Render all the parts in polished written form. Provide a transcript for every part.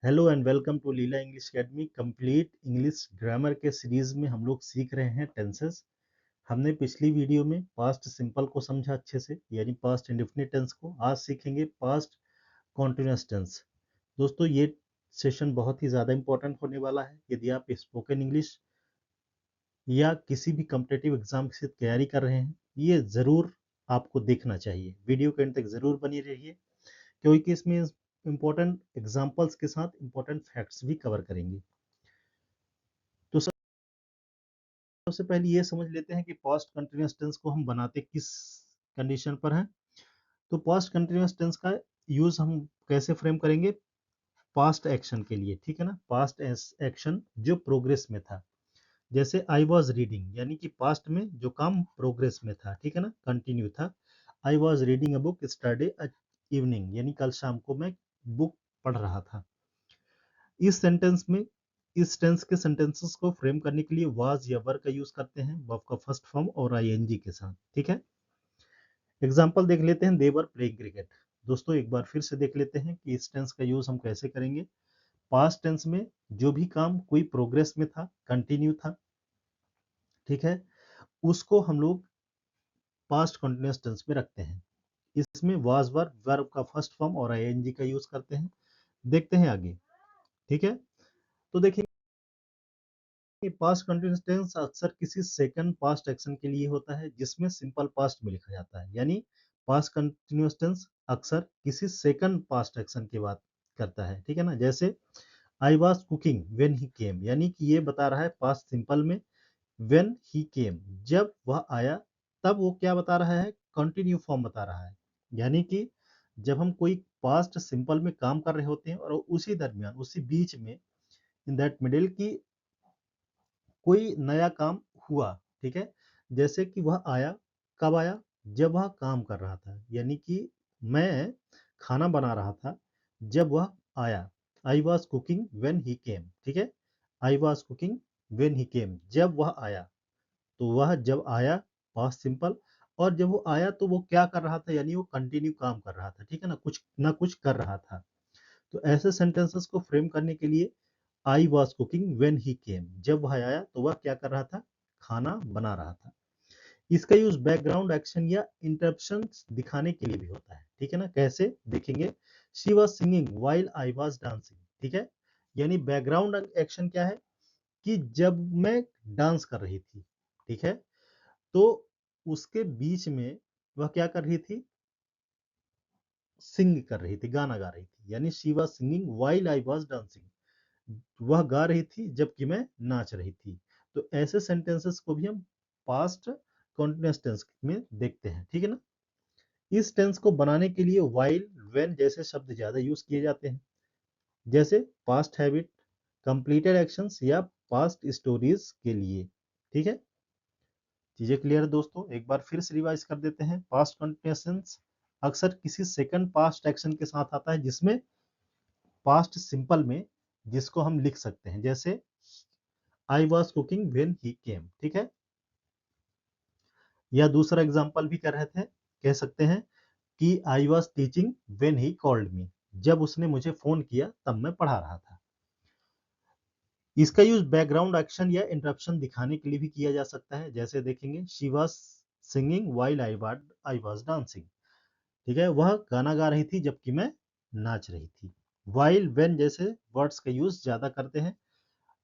Hello and welcome to Leela English academy. Complete English grammar के series में हम लोग सीख रहे हैं टेंसेस। हमने पिछली वीडियो में पास्ट सिंपल को समझा अच्छे से, यानी पास्ट इंडेफिनिट टेंस को। आज सीखेंगे पास्ट कॉन्टिन्यूअस टेंस। दोस्तों, ये सेशन बहुत ही ज़्यादा इंपॉर्टेंट होने वाला है। यदि आप स्पोकन इंग्लिश या किसी भी कॉम्पिटिटिव एग्जाम की तैयारी कर रहे हैं, ये ज़रूर आपको देखना चाहिए। वीडियो के अंत तक ज़रूर बनी रहिए, क्योंकि इसमें इंपॉर्टेंट एग्जाम्पल्स के साथ इंपॉर्टेंट फैक्ट्स भी कवर करेंगे। तो सबसे पहले ये समझ लेते हैं कि पास्ट कंटिन्यूअस टेंस को हम बनाते किस कंडीशन पर हैं। तो पास्ट कंटिन्यूअस टेंस का यूज हम कैसे फ्रेम करेंगे? पास्ट एक्शन के लिए, ठीक है ना। पास्ट एक्शन जो प्रोग्रेस में था, जैसे आई वॉज रीडिंग, यानी कि पास्ट में जो काम प्रोग्रेस में था, ठीक है ना, कंटिन्यू था। I was reading a book yesterday evening, यानी कल शाम को मैं बुक पढ़ रहा था। इस सेंटेंस में, इस टेंस के सेंटेंसेस को फ्रेम करने के लिए वाज या वर का यूज करते हैं, वर्ब का फर्स्ट फॉर्म और आईएनजी के साथ, ठीक है। एग्जांपल देख लेते हैं। दे वर प्लेइंग क्रिकेट। दोस्तों, एक बार फिर से देख लेते हैं कि इस टेंस का यूज हम कैसे करेंगे। पास्ट टेंस में जो भी काम कोई प्रोग्रेस में था, कंटिन्यू था, ठीक है, उसको हम लोग पास्ट कंटिन्यूअस टेंस में रखते हैं। इसमें वाज वर, वर्ब का फर्स्ट फॉर्म और आईएनजी का यूज करते हैं। देखते हैं आगे, ठीक है। तो देखिए, पास्ट कंटिन्यूअस टेंस अक्सर किसी सेकंड पास्ट एक्शन के लिए होता है, जिसमें सिंपल पास्ट में लिखा जाता है। यानी पास्ट कंटिन्यूअस टेंस अक्सर किसी सेकंड पास्ट एक्शन की बात करता है, ठीक है ना। जैसे I was cooking when he came, यानी कि ये बता रहा है पास्ट सिंपल में व्हेन ही केम, जब वह आया। तब वो क्या बता रहा है? कंटिन्यू फॉर्म बता रहा है। यानी कि जब हम कोई पास्ट सिंपल में काम कर रहे होते हैं और उसी दरमियान, उसी बीच में, इन दैट मिडिल की कोई नया काम हुआ, ठीक है। जैसे कि वह आया, कब आया? जब वह काम कर रहा था, यानी कि मैं खाना बना रहा था जब वह आया। I was cooking when he came, ठीक है। I was cooking when he came, जब वह आया। तो वह जब आया, पास्ट सिंपल। और जब वो आया तो वो क्या कर रहा था? यानी वो कंटिन्यू काम कर रहा था, ठीक है ना, कुछ ना कुछ कर रहा था। तो ऐसे सेंटेंसेस को फ्रेम करने के लिए I was cooking when he came, जब वह आया तो वह क्या कर रहा था? खाना बना रहा था। इसका यूज बैकग्राउंड एक्शन या इंटरप्शन दिखाने के लिए भी होता है, ठीक है ना। कैसे देखेंगे? She was singing while I was dancing, ठीक है। यानी बैकग्राउंड एक्शन क्या है? कि जब मैं डांस कर रही थी, ठीक है, तो उसके बीच में वह क्या कर रही थी? सिंग कर रही थी, गाना गा रही थी। यानी she was singing while I was dancing, वह गा रही थी जबकि मैं नाच रही थी। तो ऐसे सेंटेंसेस को भी हम पास्ट कॉन्टिन्यूअस टेंस में देखते हैं, ठीक है ना। इस टेंस को बनाने के लिए वाइल, व्हेन जैसे शब्द ज्यादा यूज किए जाते हैं, जैसे पास्ट हैबिट, कंप्लीटेड एक्शंस या पास्ट स्टोरीज के लिए, ठीक है। चीजें क्लियर है दोस्तों? एक बार फिर से रिवाइज कर देते हैं। पास्ट कॉन्टिन्यूअस टेंस अक्सर किसी सेकंड पास्ट एक्शन के साथ आता है, जिसमें पास्ट सिंपल में जिसको हम लिख सकते हैं, जैसे I was cooking when he came, ठीक है। या दूसरा एग्जाम्पल भी कर रहे थे, कह सकते हैं कि I was teaching when he called me, जब उसने मुझे फोन किया तब मैं पढ़ा रहा था। इसका यूज बैकग्राउंड एक्शन या इंटरप्शन दिखाने के लिए भी किया जा सकता है। जैसे देखेंगे, she was singing while I was dancing, ठीक है, वह गाना गा रही थी जबकि मैं नाच रही थी। वाइल, वेन जैसे वर्ड्स का यूज ज्यादा करते हैं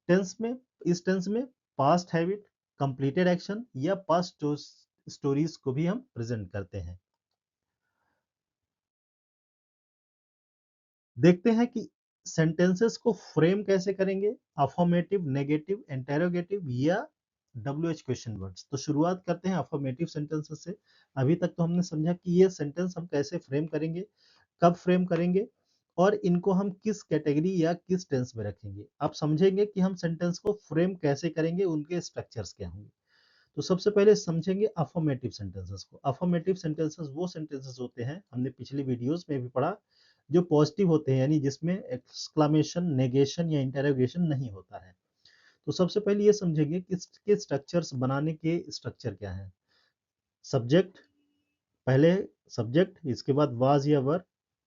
टेंस में। इस टेंस में पास्ट हैबिट, कंप्लीटेड एक्शन या पास्ट स्टोरीज को भी हम प्रेजेंट करते हैं। देखते हैं कि सेंटेंसेस को फ्रेम कैसे करेंगे। अफर्मेटिव, नेगेटिव, इंटेरोगेटिव या WH क्वेश्चन वर्ड्स। तो शुरुआत करते हैं अफर्मेटिव सेंटेंसेस से। अभी तक तो हमने समझा कि ये सेंटेंस हम कैसे फ्रेम करेंगे, कब फ्रेम करेंगे, और इनको हम किस कैटेगरी या किस टेंस में रखेंगे। आप समझेंगे कि हम सेंटेंस को फ्रेम कैसे करेंगे, उनके स्ट्रक्चर्स क्या होंगे। तो सबसे पहले समझेंगे अफर्मेटिव सेंटेंसेस को। अफर्मेटिव सेंटेंसेस वो सेंटेंसेस होते हैं, हमने पिछली वीडियोस में भी पढ़ा, जो पॉजिटिव होते हैं, यानी जिसमें एक्सक्लेमेशन, नेगेशन या इंटरोगेशन नहीं होता है। तो सबसे पहले ये समझेंगे कि इसके स्ट्रक्चर्स, बनाने के स्ट्रक्चर क्या है। सब्जेक्ट, पहले सब्जेक्ट, इसके बाद वाज या वर,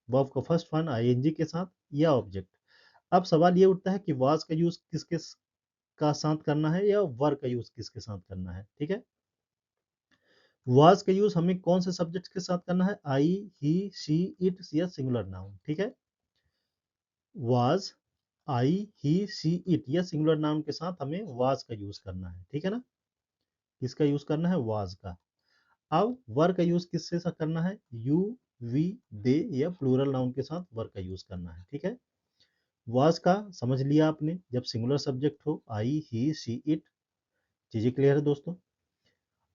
वर्ब का फर्स्ट फॉर्म आईएनजी के साथ, या ऑब्जेक्ट। अब सवाल ये उठता है कि वाज का यूज किसके का साथ करना है या वर का यूज किसके साथ करना है। ठीक है, वाज का यूज हमें कौन से सब्जेक्ट के साथ करना है, आई, ही, शी, इट या सिंगुलर नाउन। ठीक है, was, I, he, she, it या सिंगुलर नाउन के साथ हमें वाज का यूज करना है। ठीक है ना, किसका यूज करना है, वाज का। अब वर का यूज किससे साथ करना है, यू, वी, दे या प्लूरल नाउन के साथ वर का यूज करना है। ठीक है, वाज का समझ लिया आपने, जब सिंगुलर सब्जेक्ट हो, आई, ही, शी, इट। चीजें क्लियर है दोस्तों।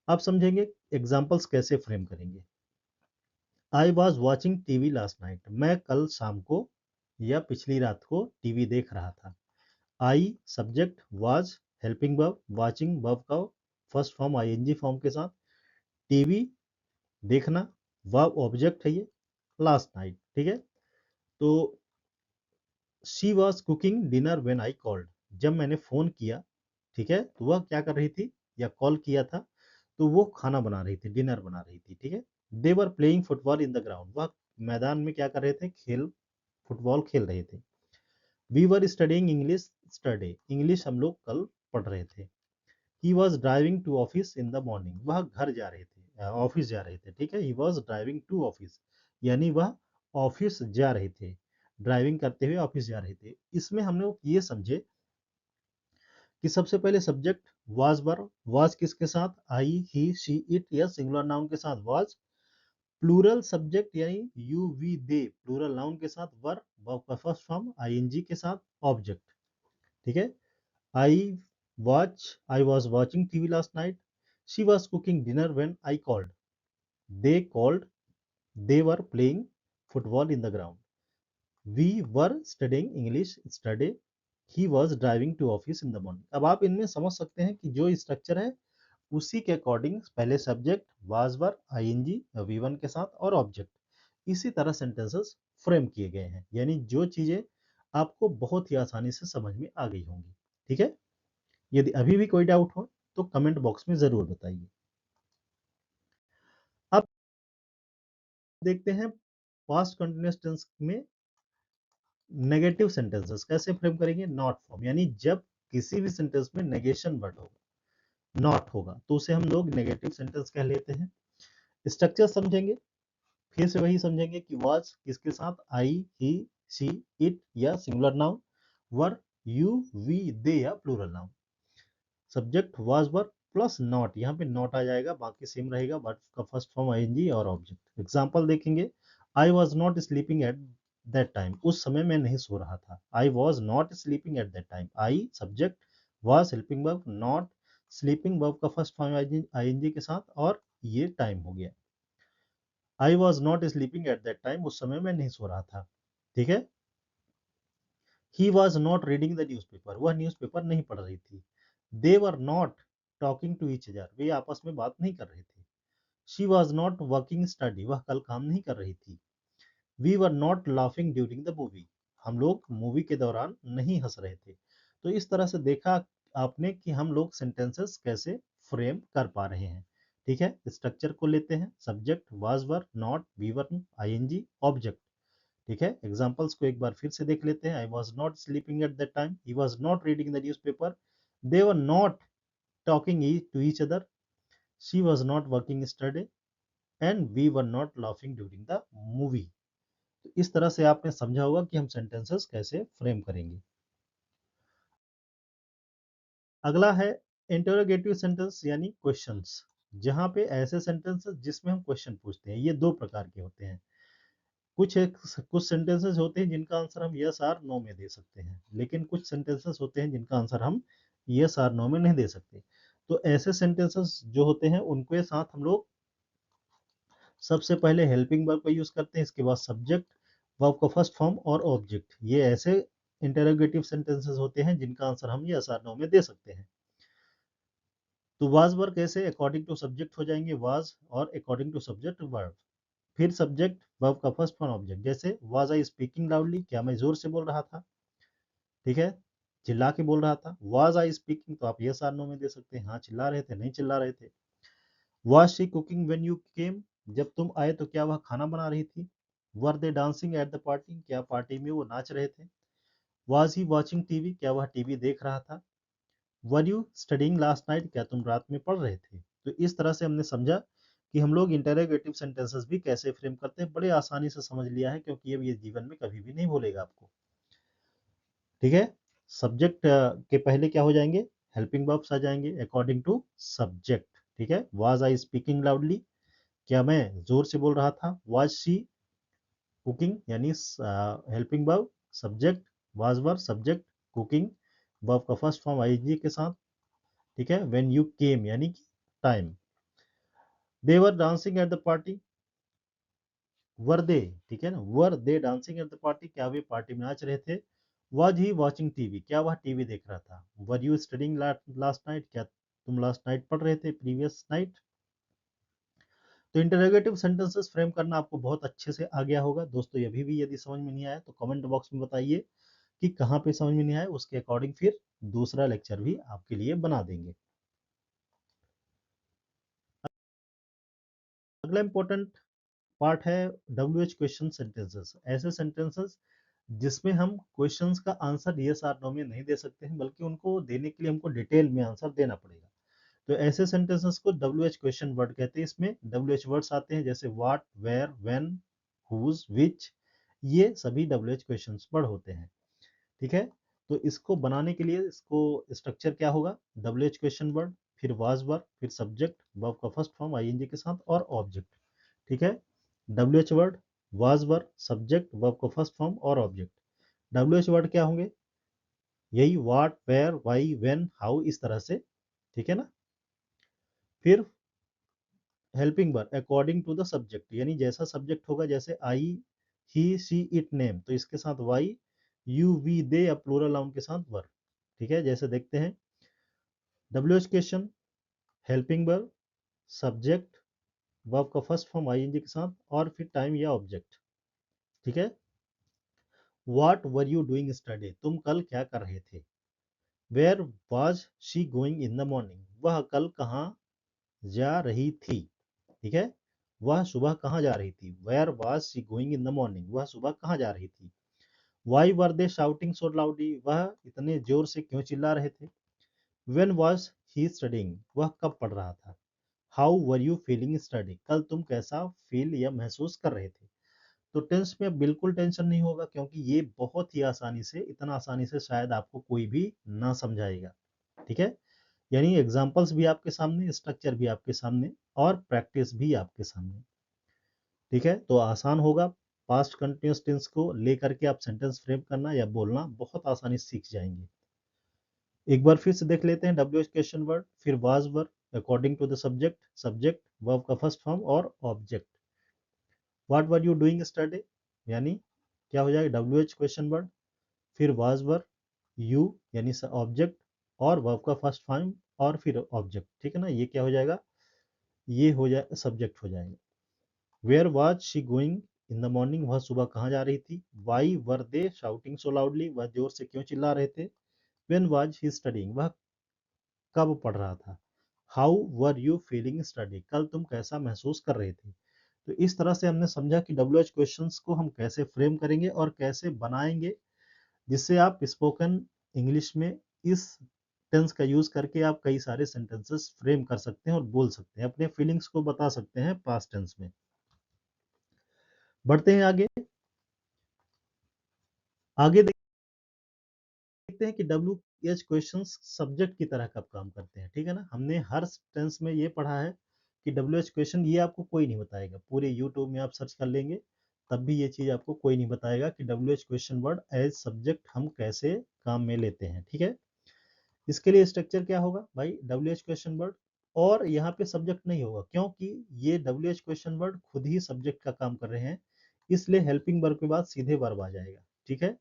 अब समझेंगे एग्जाम्पल्स कैसे फ्रेम करेंगे। आई was watching TV last night, मैं कल शाम को या पिछली रात को टीवी देख रहा था। I subject, was helping verb, watching verb का फर्स्ट फॉर्म आईएनजी फॉर्म के साथ, टीवी देखना वर्ब ऑब्जेक्ट है ये, लास्ट नाइट। ठीक है, तो she was cooking dinner when I called, जब मैंने फोन किया, ठीक है, तो वह क्या कर रही थी या कॉल किया था, तो वो खाना बना रही थी, डिनर बना रही थी। ठीक है, they were playing football in the ground, वह मैदान में क्या कर रहे थे, फुटबॉल खेल रहे थे। We were studying English yesterday, English हम लोग कल पढ़ रहे थे। He was driving to office in the morning, वह घर जा रहे थे, ऑफिस जा रहे थे। ठीक है, he was driving to office, यानी वह ऑफिस जा रहे थे, ड्राइविंग करते हुए ऑफिस जा रहे थे। इसमें हम लोग ये समझे कि सबसे पहले सब्जेक्ट वाज वर, वाज किसके साथ, आई, ही, शी, इट या सिंगुलर नाउन के साथ वाज। प्लूरल सब्जेक्ट यानी you, we, they plural noun के साथ वर, वर्ब का फर्स्ट फॉर्म आईएनजी के साथ ऑब्जेक्ट। ठीक है, I watch, I was watching TV last night, she was cooking dinner when I called, they called, they were playing football in the ground, we were studying English yesterday, he was driving to office in the morning. अब आप इनमें समझ सकते हैं कि जो structure है उसी के अकॉर्डिंग पहले subject was were ING V one के साथ और ऑब्जेक्ट, इसी तरह सेंटेंसेस फ्रेम किए गए हैं, यानी जो चीजें आपको बहुत ही आसानी से समझ में आ गई होंगी। ठीक है, यदि अभी भी कोई डाउट हो तो कमेंट बॉक्स में जरूर बताइए। अब देखते हैं पास्ट कंटिन्यूअस टेंस में नेगेटिव सेंटेंसेस कैसे फ्रेम करेंगे। नॉट फॉर्म, यानी जब किसी भी सेंटेंस में नेगेशन वर्ड होगा, नॉट होगा, तो उसे हम लोग नेगेटिव सेंटेंस कह लेते हैं। स्ट्रक्चर समझेंगे, फिर से वही समझेंगे कि वाज किसके साथ, आई, ही, शी, इट या singular noun, were you, we, they या plural noun. Subject was were plus not, यहाँ पे नॉट आ जाएगा, बाकी सेम रहेगा, बट का फर्स्ट फॉर्म आईएनजी और ऑब्जेक्ट। एग्जांपल देखेंगे, I was not sleeping at that time, उस समय मैं नहीं सो रहा था। I was not sleeping at that time, I subject, was helping verb, not sleeping verb का फर्स्ट फॉर्म आईएनजी के साथ और ये टाइम हो गया। आई was not sleeping at that time, उस समय मैं नहीं सो रहा था। ठीक है, he was not reading the newspaper, वह न्यूज पेपर नहीं पढ़ रही थी। They were not talking to each other, वे आपस में बात नहीं कर रहे थे। She was not working yesterday, वह कल काम नहीं कर रही थी। We were not laughing during the movie, हम लोग मूवी के दौरान नहीं हंस रहे थे। तो इस तरह से देखा आपने कि हम लोग सेंटेंसेस कैसे फ्रेम कर पा रहे हैं। ठीक है, स्ट्रक्चर को लेते हैं, subject was were not V were ING object. ठीक है, एग्जाम्पल्स को एक बार फिर से देख लेते हैं। I was not sleeping at that time, he was not reading the newspaper, they were not talking to each other, she was not working study and we were not laughing during the movie. तो इस तरह से आपने समझा होगा कि हम sentences कैसे फ्रेम करेंगे। अगला है इंटरोगेटिव सेंटेंस यानी क्वेश्चंस, जहां पे ऐसे सेंटेंसेस जिसमें हम क्वेश्चन पूछते हैं। ये दो प्रकार के होते हैं। कुछ सेंटेंसेस होते हैं जिनका आंसर हम यस आर नो में दे सकते हैं, लेकिन कुछ सेंटेंसेस होते हैं जिनका आंसर हम यस आर नो में नहीं दे सकते। तो ऐसे सेंटेंसेस जो होते हैं उनके साथ हम लोग सबसे पहले हेल्पिंग वर्ब का यूज करते हैं, इसके बाद सब्जेक्ट, वर्ब का फर्स्ट फॉर्म और ऑब्जेक्ट। ये ऐसे इंटरोगेटिव सेंटेंसेस होते हैं जिनका आंसर हम यस आर नो में दे सकते हैं। तो वाज वर्ब कैसे, अकॉर्डिंग टू सब्जेक्ट हो जाएंगे वाज, और अकॉर्डिंग टू सब्जेक्ट वर्ब। फिर सब्जेक्ट वर्ब का फर्स्ट फॉर्म ऑब्जेक्ट, जैसे वाज आई स्पीकिंग लाउडली, क्या मैं जोर से बोल रहा था। ठीक है, चिल्ला के बोल रहा था। वाज आई स्पीकिंग, तो आप यस आर नो में दे सकते हैं, हाँ चिल्ला रहे थे, नहीं चिल्ला रहे थे। Was she cooking when you केम, जब तुम आए तो क्या वह खाना बना रही थी। वर they dancing at the party, क्या पार्टी में वो नाच रहे थे। वाज ही वॉचिंग टीवी, क्या वह टीवी देख रहा था। Were you studying last night, क्या तुम रात में पढ़ रहे थे। तो इस तरह से हमने समझा कि हम लोग इंटरोगेटिव सेंटेंसेस भी कैसे फ्रेम करते हैं। बड़े आसानी से समझ लिया है, क्योंकि अब ये जीवन में कभी भी नहीं भूलेगा आपको। ठीक है, सब्जेक्ट के पहले क्या हो जाएंगे, हेल्पिंग वर्ब्स आ जाएंगे अकॉर्डिंग टू सब्जेक्ट। ठीक है, वाज आई स्पीकिंग लाउडली, क्या मैं जोर से बोल रहा था। वाज शी कुकिंग, यानी helping verb, subject was verb, subject cooking, verb का फर्स्ट फॉर्म आईएनजी के साथ। ठीक है, व्हेन यू केम यानी कि time. They were dancing at the party, were they, ठीक है ना, were they dancing at the party, क्या वे पार्टी में नाच रहे थे। वाज ही वॉचिंग टीवी, क्या वह टीवी देख रहा था। Were you studying last night, क्या तुम लास्ट नाइट पढ़ रहे थे, प्रीवियस नाइट। तो इंटरोगेटिव सेंटेंसेस फ्रेम करना आपको बहुत अच्छे से आ गया होगा दोस्तों। अभी भी यदि समझ में नहीं आया तो कमेंट बॉक्स में बताइए कि कहाँ पे समझ में नहीं आया, उसके अकॉर्डिंग फिर दूसरा लेक्चर भी आपके लिए बना देंगे। अगला इंपॉर्टेंट पार्ट है WH क्वेश्चन सेंटेंसेस। ऐसे सेंटेंसेस जिसमें हम क्वेश्चंस का आंसर यस और नो में नहीं दे सकते हैं, बल्कि उनको देने के लिए हमको डिटेल में आंसर देना पड़ेगा। तो ऐसे सेंटेंसेस को WH क्वेश्चन वर्ड कहते हैं। इसमें WH वर्ड्स आते हैं जैसे व्हाट, वेयर, व्हेन, हुज, विच, ये सभी WH क्वेश्चन वर्ड होते हैं। ठीक है, तो इसको बनाने के लिए इसको स्ट्रक्चर क्या होगा, WH क्वेश्चन वर्ड, फिर वाज वर्ब, फिर सब्जेक्ट, वर्ब का फर्स्ट फॉर्म आईएनजी के साथ और ऑब्जेक्ट। ठीक है, WH word, was verb, subject, verb का फर्स्ट फॉर्म और ऑब्जेक्ट। WH वर्ड क्या होंगे, यही what, where, why, when, how, इस तरह से। ठीक है ना, फिर helping verb according to the subject, यानी जैसा सब्जेक्ट होगा, जैसे I, he, she, it, name, तो इसके साथ वाई, यू, वी, दे या प्लूरल नाउन के साथ वर्ब। ठीक है, जैसे देखते हैं, WH question, helping verb, subject, verb का फर्स्ट फॉर्म आईएनजी के साथ और फिर टाइम या ऑब्जेक्ट। ठीक है, what were you doing study, तुम कल क्या कर रहे थे। Where was she going in the morning, वह कल कहाँ जा रही थी। ठीक है, वह सुबह कहाँ जा रही थी। Where was she going in the morning, वह सुबह कहाँ जा रही थी। Why were they shouting so loudly, वह इतने जोर से क्यों चिल्ला रहे थे। व्हेन वाज ही स्टडीइंग, वह कब पढ़ रहा था। How were you feeling study, कल तुम कैसा फील या महसूस कर रहे थे। तो टेंस में बिल्कुल टेंशन नहीं होगा, क्योंकि ये बहुत ही आसानी से, इतना आसानी से शायद आपको कोई भी ना समझाएगा। ठीक है, यानी एग्जाम्पल्स भी आपके सामने, स्ट्रक्चर भी आपके सामने और प्रैक्टिस भी आपके सामने। ठीक है, तो आसान होगा। पास्ट कंटिन्यूअस टेंस को लेकर के आप सेंटेंस फ्रेम करना या बोलना बहुत आसानी से सीख जाएंगे। एक बार फिर से देख लेते हैं, WH क्वेश्चन वर्ड, फिर was verb according to the subject, subject, verb का फर्स्ट फॉर्म और object. What were you doing study, यानी क्या हो जाएगा, WH क्वेश्चन वर्ड, फिर वाज वर्ब, यू यानी ऑब्जेक्ट और वर्ब का फर्स्ट फॉर्म और फिर ऑब्जेक्ट। ठीक है ना, ये क्या हो जाएगा, ये हो जाए सब्जेक्ट हो जाएगा। Where was she going in the morning, वह सुबह कहाँ जा रही थी। Why were they shouting so loudly, वह जोर से क्यों चिल्ला रहे थे। व्हेन वाज ही स्टडीइंग, वह कब पढ़ रहा था। How were you feeling study, कल तुम कैसा महसूस कर रहे थे। तो इस तरह से हमने समझा कि WH क्वेश्चंस को हम कैसे फ्रेम करेंगे और कैसे बनाएंगे, जिससे आप स्पोकन इंग्लिश में इस टेंस का यूज करके आप कई सारे सेंटेंसेस फ्रेम कर सकते हैं और बोल सकते हैं, अपने फीलिंग्स को बता सकते हैं पास्ट टेंस में। बढ़ते हैं आगे। आगे देखते हैं कि WH क्वेश्चंस सब्जेक्ट की तरह कब काम करते हैं। ठीक है ना, हमने हर टेंस में ये पढ़ा है कि WH क्वेश्चन ये आपको कोई नहीं बताएगा, पूरे यूट्यूब में आप सर्च कर लेंगे तब भी ये चीज आपको कोई नहीं बताएगा कि WH question word as subject हम कैसे काम में लेते हैं। ठीक है, इसके लिए स्ट्रक्चर क्या होगा भाई, WH क्वेश्चन वर्ड और यहाँ पे सब्जेक्ट नहीं होगा, क्योंकि ये WH क्वेश्चन वर्ड खुद ही सब्जेक्ट का काम कर रहे हैं, इसलिए हेल्पिंग वर्ब के बाद सीधे वर्ब आ जाएगा। ठीक है,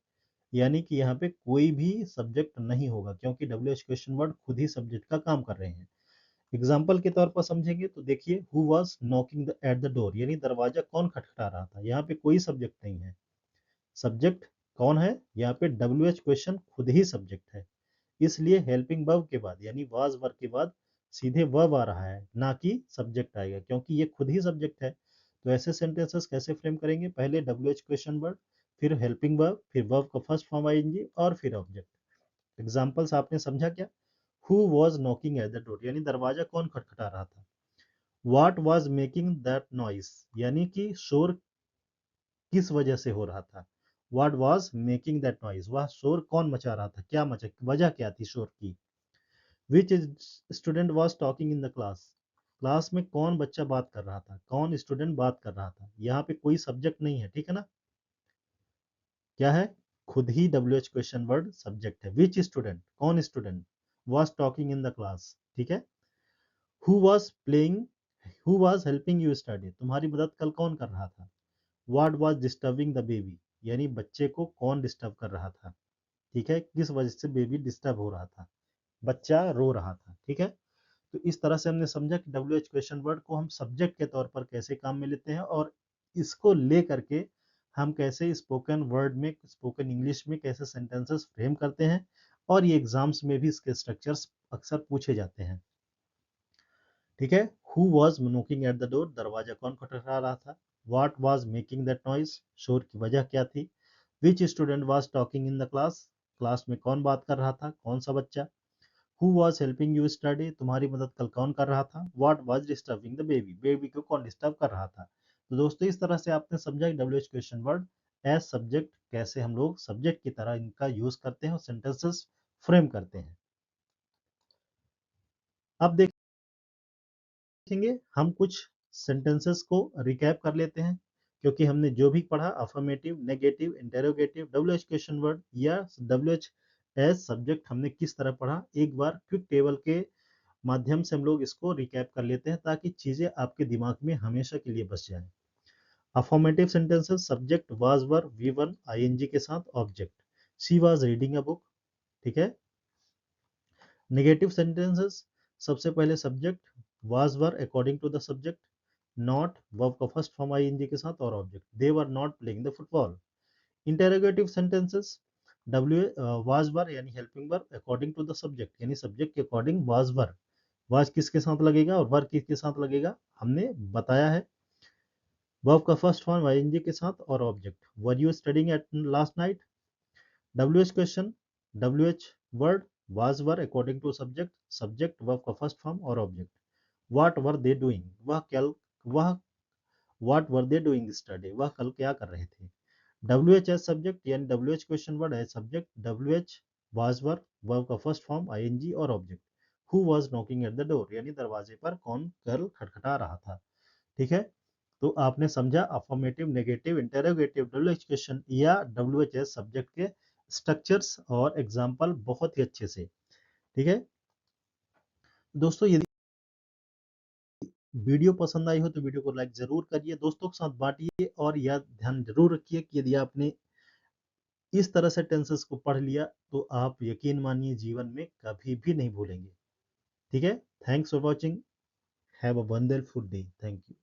यानी कि यहाँ पे कोई भी सब्जेक्ट नहीं होगा, क्योंकि WH क्वेश्चन वर्ड खुद ही सब्जेक्ट का काम कर रहे हैं। एग्जाम्पल के तौर पर समझेंगे तो देखिए, who was knocking at the door, यानी दरवाजा कौन खटखटा रहा था। यहाँ पे कोई सब्जेक्ट नहीं है, सब्जेक्ट कौन है, यहाँ पे WH क्वेश्चन खुद ही सब्जेक्ट है, इसलिए हेल्पिंग वर्ब के बाद यानी वाज वर्ब के बाद सीधे वर्ब आ रहा है, ना कि सब्जेक्ट आएगा, क्योंकि ये खुद ही सब्जेक्ट है। तो ऐसे सेंटेंसेस कैसे फ्रेम करेंगे, पहले WH क्वेश्चन वर्ड, फिर हेल्पिंग वर्ब, फिर वर्ब का फर्स्ट फॉर्म आईएनजी और फिर ऑब्जेक्ट। एग्जांपल्स आपने समझा क्या? Who was knocking at the door, यानी दरवाजा कौन खटखटा रहा था। What was making that noise, यानी कि शोर किस वजह से हो रहा था। What was making that noise, वह शोर कौन मचा रहा था, क्या मचा, वजह क्या थी शोर की। Which student was talking in the class, class में कौन बच्चा बात कर रहा था, कौन स्टूडेंट बात कर रहा था। यहाँ पे कोई सब्जेक्ट नहीं है, ठीक है ना। क्या है, खुद ही WH क्वेश्चन वर्ड सब्जेक्ट है। विच स्टूडेंट, कौन student, was talking in the class, ठीक है। Who was playing, who was helping you yesterday, तुम्हारी मदद कल कौन कर रहा था। What was disturbing the baby, यानी बच्चे को कौन डिस्टर्ब कर रहा था, ठीक है, किस वजह से बेबी डिस्टर्ब हो रहा था, बच्चा रो रहा था, ठीक है। तो इस तरह से हमने समझा कि WH क्वेश्चन वर्ड को हम सब्जेक्ट के तौर पर कैसे काम में लेते हैं, और इसको ले करके हम कैसे स्पोकन वर्ड में, स्पोकन इंग्लिश में कैसे सेंटेंसेस फ्रेम करते हैं, और ये एग्जाम्स में भी इसके स्ट्रक्चर्स अक्सर पूछे जाते हैं, ठीक है। Who was knocking at the door, दरवाजा कौन खटखटा रहा था। What was making that noise, शोर की वजह क्या थी। Which student was talking in the class, class में कौन बात कर रहा था, कौन सा बच्चा। Who was helping you yesterday, तुम्हारी मदद कल कौन कर रहा था। What was disturbing the baby, baby को कौन डिस्टर्ब कर रहा था। तो दोस्तों इस तरह से आपने समझा कि WH question word as subject कैसे हम लोग सब्जेक्ट की तरह इनका यूज करते हैं और सेंटेंसेस फ्रेम करते हैं। अब देखेंगे हम कुछ सेंटेंसेस को रिकैप कर लेते हैं, क्योंकि हमने जो भी पढ़ा affirmative, negative, interrogative, WH question word या WH एज सब्जेक्ट हमने किस तरह पढ़ा, एक बार क्विक टेबल के माध्यम से हम लोग इसको रिकैप कर लेते हैं, ताकि चीजें आपके दिमाग में हमेशा के लिए बस जाए। Affirmative sentences, subject was were V1 ING के साथ object, she was reading a book, ठीक है। नेगेटिव सेंटेंसेस, सबसे पहले subject was were according to the subject, not verb का फर्स्ट फॉर्म ING के साथ और object, they were not playing the football. Interrogative sentences, was were यानी helping verb according to the subject, यानी subject के according was were, was किसके साथ लगेगा और वर किसके साथ लगेगा हमने बताया है। वर्ब का फर्स्ट फॉर्म ING के साथ और object, were you studying at last night. WH question, WH word, was were according to subject, subject verb का फर्स्ट फॉर्म और object, what were they doing, वह what were they doing yesterday, वह कल क्या कर रहे थे। WH एज सब्जेक्ट यानी WH question word as subject, WH was were, verb का फर्स्ट फॉर्म ING और object, who was knocking at the door, यानी दरवाजे पर कौन कल खटखटा रहा था, ठीक है। तो आपने समझा affirmative, negative, interrogative, WH question या WH सब्जेक्ट के स्ट्रक्चर्स और एग्जांपल बहुत ही अच्छे से, ठीक है। दोस्तों यदि वीडियो पसंद आई हो तो वीडियो को लाइक जरूर करिए, दोस्तों के साथ बांटिए, और यह ध्यान जरूर रखिए कि यदि आपने इस तरह से टेंसेस को पढ़ लिया तो आप यकीन मानिए जीवन में कभी भी नहीं भूलेंगे, ठीक है। Thanks for watching, have a wonderful day, thank you.